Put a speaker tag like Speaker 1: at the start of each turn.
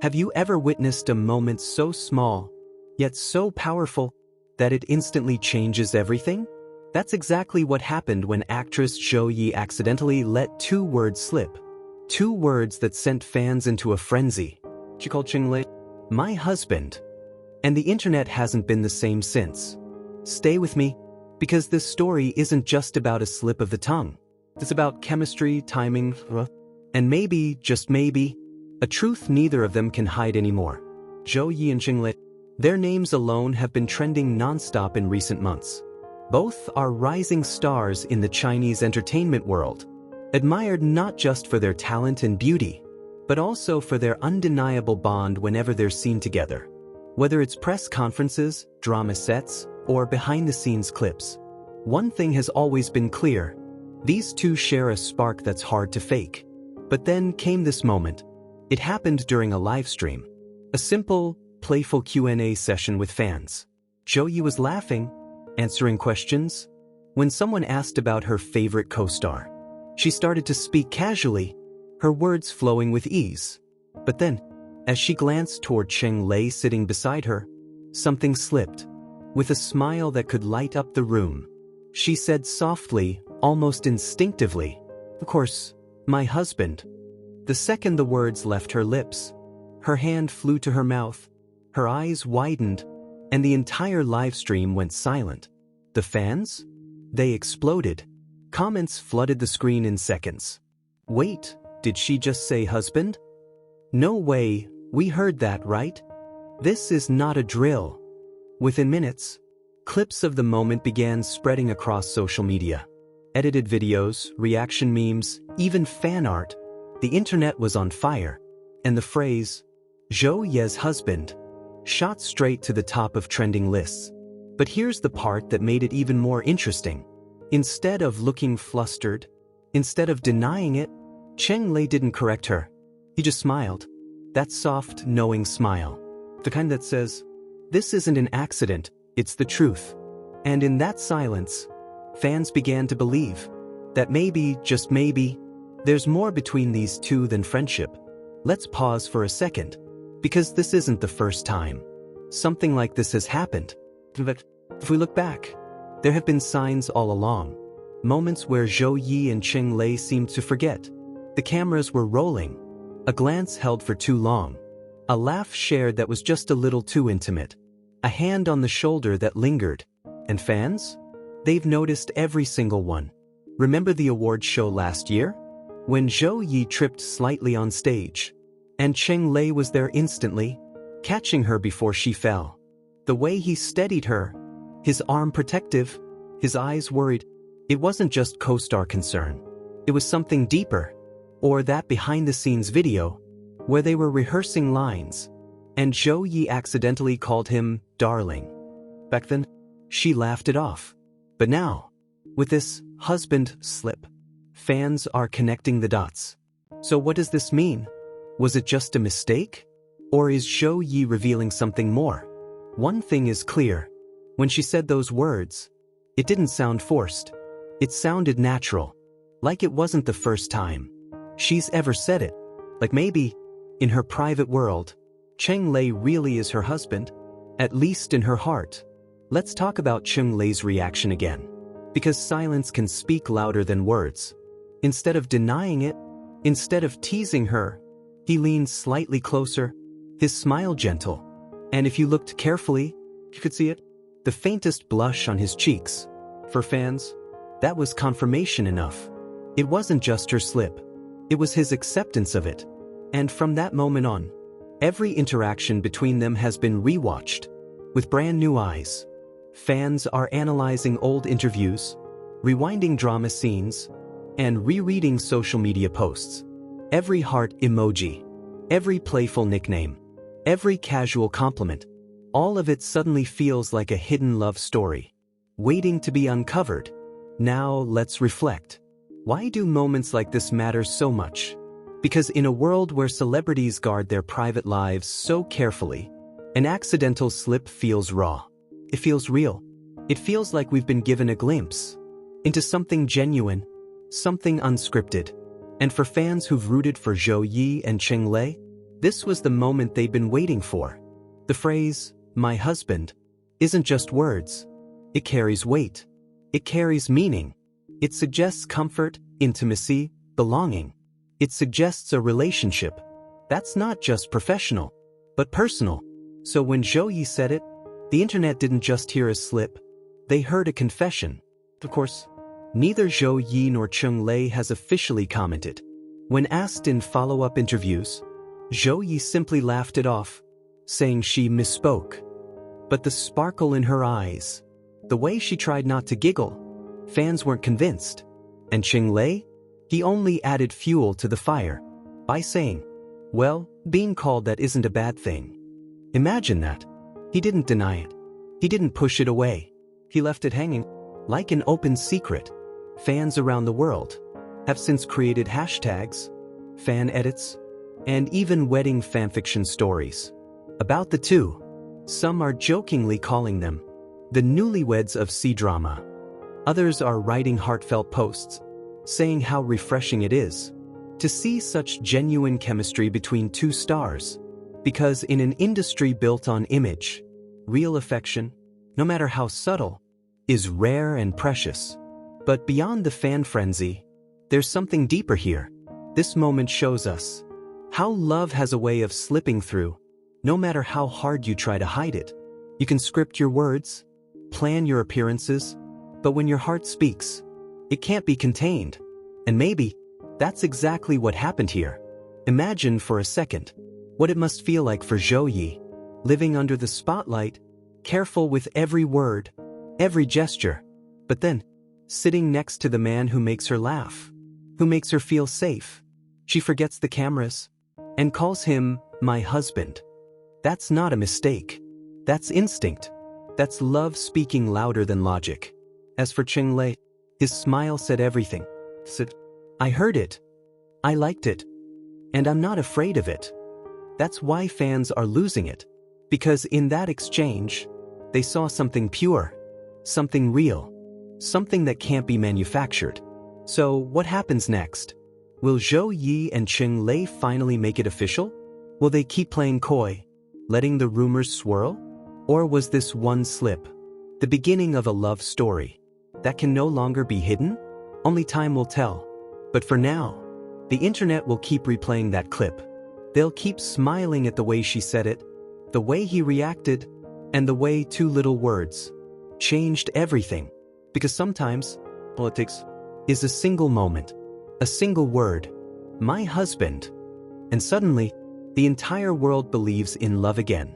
Speaker 1: Have you ever witnessed a moment so small, yet so powerful, that it instantly changes everything? That's exactly what happened when actress Zhou accidentally let two words slip. Two words that sent fans into a frenzy. She called Cheng Lei my husband. And the internet hasn't been the same since. Stay with me, because this story isn't just about a slip of the tongue. It's about chemistry, timing, and maybe, just maybe, a truth neither of them can hide anymore. Zhou and Cheng Lei, their names alone have been trending non-stop in recent months. Both are rising stars in the Chinese entertainment world, admired not just for their talent and beauty, but also for their undeniable bond whenever they're seen together. Whether it's press conferences, drama sets, or behind-the-scenes clips, one thing has always been clear: these two share a spark that's hard to fake. But then came this moment. It happened during a live stream. A simple, playful Q&A session with fans. Zhou was laughing, answering questions, when someone asked about her favorite co-star. She started to speak casually, her words flowing with ease. But then, as she glanced toward Cheng Lei sitting beside her, something slipped. With a smile that could light up the room, she said softly, almost instinctively, "Of course, my husband." The second the words left her lips, her hand flew to her mouth, her eyes widened, and the entire live stream went silent. The fans? They exploded. Comments flooded the screen in seconds. "Wait, did she just say husband? No way, we heard that, right? This is not a drill." Within minutes, clips of the moment began spreading across social media. Edited videos, reaction memes, even fan art. The internet was on fire, and the phrase, "Zhou husband," shot straight to the top of trending lists. But here's the part that made it even more interesting. Instead of looking flustered, instead of denying it, Cheng Lei didn't correct her. He just smiled. That soft, knowing smile. The kind that says, "This isn't an accident, it's the truth." And in that silence, fans began to believe that maybe, just maybe, there's more between these two than friendship. Let's pause for a second, because this isn't the first time something like this has happened. But if we look back, there have been signs all along. Moments where Zhou and Cheng Lei seemed to forget. The cameras were rolling. A glance held for too long. A laugh shared that was just a little too intimate. A hand on the shoulder that lingered. And fans? They've noticed every single one. Remember the awards show last year? When Zhou tripped slightly on stage, and Cheng Lei was there instantly, catching her before she fell. The way he steadied her, his arm protective, his eyes worried. It wasn't just co-star concern. It was something deeper. Or that behind-the-scenes video, where they were rehearsing lines, and Zhou accidentally called him darling. Back then, she laughed it off. But now, with this husband slip, fans are connecting the dots. So what does this mean? Was it just a mistake? Or is Zhou revealing something more? One thing is clear. When she said those words, it didn't sound forced. It sounded natural. Like it wasn't the first time she's ever said it. Like maybe, in her private world, Cheng Lei really is her husband, at least in her heart. Let's talk about Cheng Lei's reaction again. Because silence can speak louder than words. Instead of denying it, instead of teasing her, he leaned slightly closer, his smile gentle. And if you looked carefully, you could see it. The faintest blush on his cheeks. For fans, that was confirmation enough. It wasn't just her slip. It was his acceptance of it. And from that moment on, every interaction between them has been rewatched, with brand new eyes. Fans are analyzing old interviews, rewinding drama scenes, and rereading social media posts. Every heart emoji, every playful nickname, every casual compliment, all of it suddenly feels like a hidden love story, waiting to be uncovered. Now let's reflect. Why do moments like this matter so much? Because in a world where celebrities guard their private lives so carefully, an accidental slip feels raw. It feels real. It feels like we've been given a glimpse into something genuine, something unscripted. And for fans who've rooted for Zhou and Cheng Lei, This was the moment they'd been waiting for. The phrase, "my husband," isn't just words. It carries weight. It carries meaning. It suggests comfort, intimacy, belonging. It suggests a relationship that's not just professional, but personal. So when Zhou said it, the internet didn't just hear a slip. They heard a confession. Of course, neither Zhou nor Cheng Lei has officially commented. When asked in follow-up interviews, Zhou simply laughed it off, saying she misspoke. But the sparkle in her eyes, the way she tried not to giggle, fans weren't convinced. And Cheng Lei? He only added fuel to the fire by saying, "Well, being called that isn't a bad thing." Imagine that. He didn't deny it. He didn't push it away. He left it hanging like an open secret. Fans around the world have since created hashtags, fan edits, and even wedding fanfiction stories about the two. Some are jokingly calling them the newlyweds of C-drama. Others are writing heartfelt posts, saying how refreshing it is to see such genuine chemistry between two stars. Because in an industry built on image, real affection, no matter how subtle, is rare and precious. But beyond the fan frenzy, there's something deeper here. This moment shows us how love has a way of slipping through, no matter how hard you try to hide it. You can script your words, plan your appearances, but when your heart speaks, it can't be contained. And maybe that's exactly what happened here. Imagine for a second what it must feel like for Zhou, living under the spotlight, careful with every word, every gesture, but then sitting next to the man who makes her laugh, who makes her feel safe. She forgets the cameras and calls him "my husband." That's not a mistake. That's instinct. That's love speaking louder than logic. As for Cheng Lei, his smile said everything. Said, "I heard it. I liked it. And I'm not afraid of it." That's why fans are losing it. Because in that exchange, they saw something pure, something real, something that can't be manufactured. So what happens next? Will Zhou and Cheng Lei finally make it official? Will they keep playing coy, letting the rumors swirl? Or was this one slip the beginning of a love story that can no longer be hidden? Only time will tell. But for now, the internet will keep replaying that clip. They'll keep smiling at the way she said it, the way he reacted, and the way two little words changed everything. Because sometimes, politics is a single moment, a single word, "my husband," and suddenly, the entire world believes in love again.